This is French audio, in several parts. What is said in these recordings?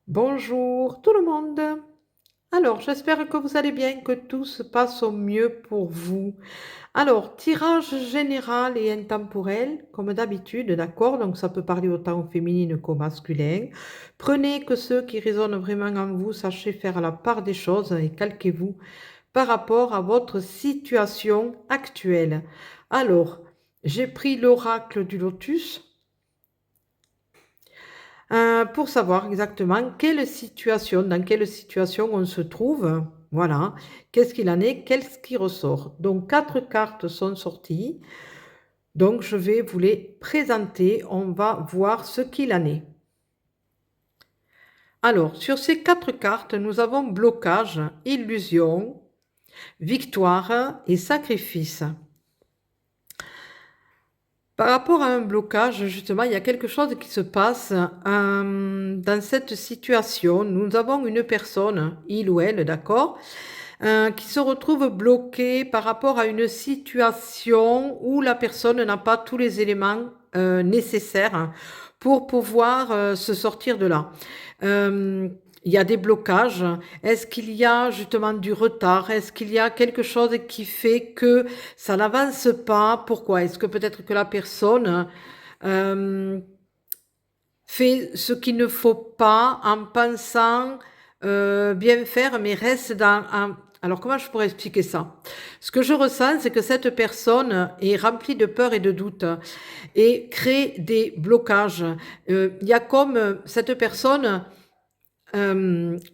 Bonjour tout le monde. Alors, j'espère que vous allez bien, que tout se passe au mieux pour vous. Alors, tirage général et intemporel, comme d'habitude, d'accord? Donc, ça peut parler autant au féminin qu'au masculin. Prenez que ceux qui résonnent vraiment en vous, sachez faire la part des choses et calquez-vous par rapport à votre situation actuelle. Alors, j'ai pris l'oracle du lotus. Pour savoir exactement dans quelle situation on se trouve. Voilà, qu'est-ce qu'il en est, qu'est-ce qui ressort. Donc, quatre cartes sont sorties. Donc, je vais vous les présenter. On va voir ce qu'il en est. Alors, sur ces quatre cartes, nous avons blocage, illusion, victoire et sacrifice. Par rapport à un blocage, justement, il y a quelque chose qui se passe dans cette situation. Nous avons une personne, il ou elle, d'accord, qui se retrouve bloquée par rapport à une situation où la personne n'a pas tous les éléments nécessaires pour pouvoir se sortir de là. Euh, il y a des blocages. Est-ce qu'il y a justement du retard? Est-ce qu'il y a quelque chose qui fait que ça n'avance pas? Pourquoi? Est-ce que peut-être que la personne euh, fait ce qu'il ne faut pas en pensant bien faire, mais reste dans un... Alors comment je pourrais expliquer ça? Ce que je ressens, c'est que cette personne est remplie de peur et de doute et crée des blocages. Il y a comme cette personne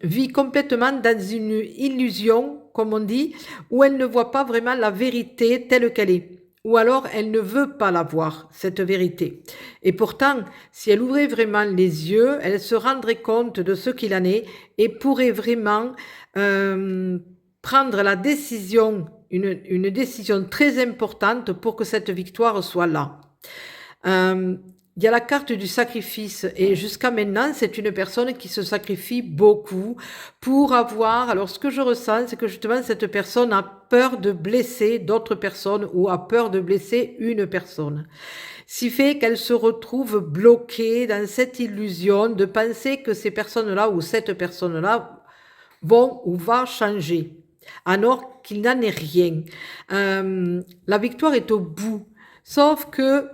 vit complètement dans une illusion, comme on dit, où elle ne voit pas vraiment la vérité telle qu'elle est. Ou alors elle ne veut pas la voir, cette vérité. Et pourtant, si elle ouvrait vraiment les yeux, elle se rendrait compte de ce qu'il en est et pourrait vraiment prendre la décision, une décision très importante pour que cette victoire soit là. Euh, il y a la carte du sacrifice et jusqu'à maintenant, c'est une personne qui se sacrifie beaucoup pour avoir... Alors, ce que je ressens, c'est que justement, cette personne a peur de blesser d'autres personnes ou a peur de blesser une personne. Ce qui fait qu'elle se retrouve bloquée dans cette illusion de penser que ces personnes-là ou cette personne-là vont ou va changer, alors qu'il n'en est rien. La victoire est au bout, sauf que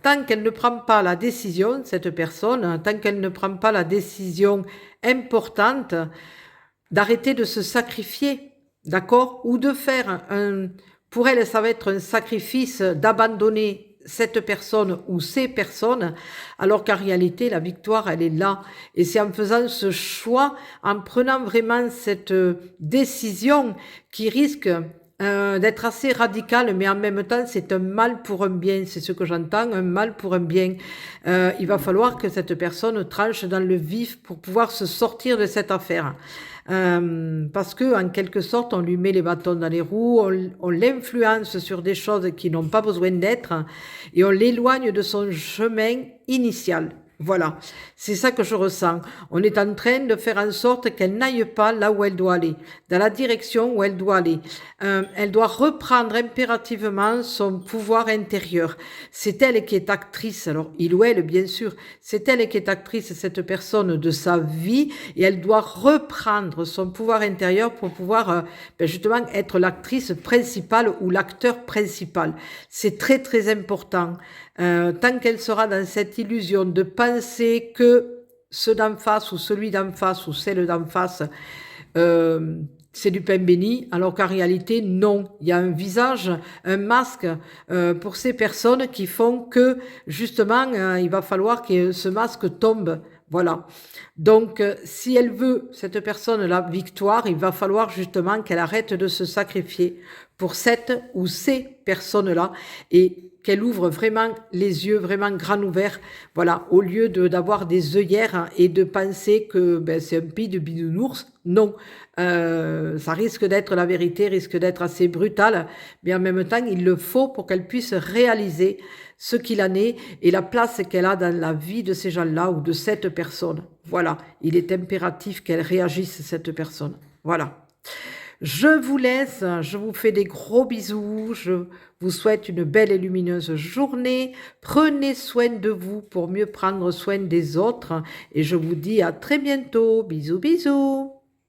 tant qu'elle ne prend pas la décision, cette personne, tant qu'elle ne prend pas la décision importante d'arrêter de se sacrifier, d'accord, ou de faire un... Pour elle, ça va être un sacrifice d'abandonner cette personne ou ces personnes, alors qu'en réalité, la victoire, elle est là. Et c'est en faisant ce choix, en prenant vraiment cette décision qui risque d'être assez radical, mais en même temps, c'est un mal pour un bien. C'est ce que j'entends, un mal pour un bien. Il va falloir que cette personne tranche dans le vif pour pouvoir se sortir de cette affaire. Parce que, en quelque sorte, on lui met les bâtons dans les roues, on l'influence sur des choses qui n'ont pas besoin d'être, et on l'éloigne de son chemin initial. Voilà, c'est ça que je ressens. On est en train de faire en sorte qu'elle n'aille pas là où elle doit aller, dans la direction où elle doit aller. Elle doit reprendre impérativement son pouvoir intérieur. C'est elle qui est actrice, alors il ou elle bien sûr, c'est elle qui est actrice, cette personne de sa vie, et elle doit reprendre son pouvoir intérieur pour pouvoir justement être l'actrice principale ou l'acteur principal. C'est très très important. Tant qu'elle sera dans cette illusion de penser que ceux d'en face ou celui d'en face ou celle d'en face, c'est du pain béni, alors qu'en réalité, non. Il y a un visage, un masque pour ces personnes qui font que, justement, il va falloir que ce masque tombe. Voilà. Donc, si elle veut, cette personne, la victoire, il va falloir justement qu'elle arrête de se sacrifier pour cette ou ces personnes-là et qu'elle ouvre vraiment les yeux vraiment grands ouverts, voilà, au lieu d'avoir des œillères et de penser que c'est un pied de bidounours. Non, ça risque d'être la vérité, risque d'être assez brutal, mais en même temps, il le faut pour qu'elle puisse réaliser ce qu'il en est et la place qu'elle a dans la vie de ces gens-là ou de cette personne. Voilà, il est impératif qu'elle réagisse, cette personne. Voilà. Je vous laisse, je vous fais des gros bisous, je vous souhaite une belle et lumineuse journée. Prenez soin de vous pour mieux prendre soin des autres et je vous dis à très bientôt. Bisous, bisous.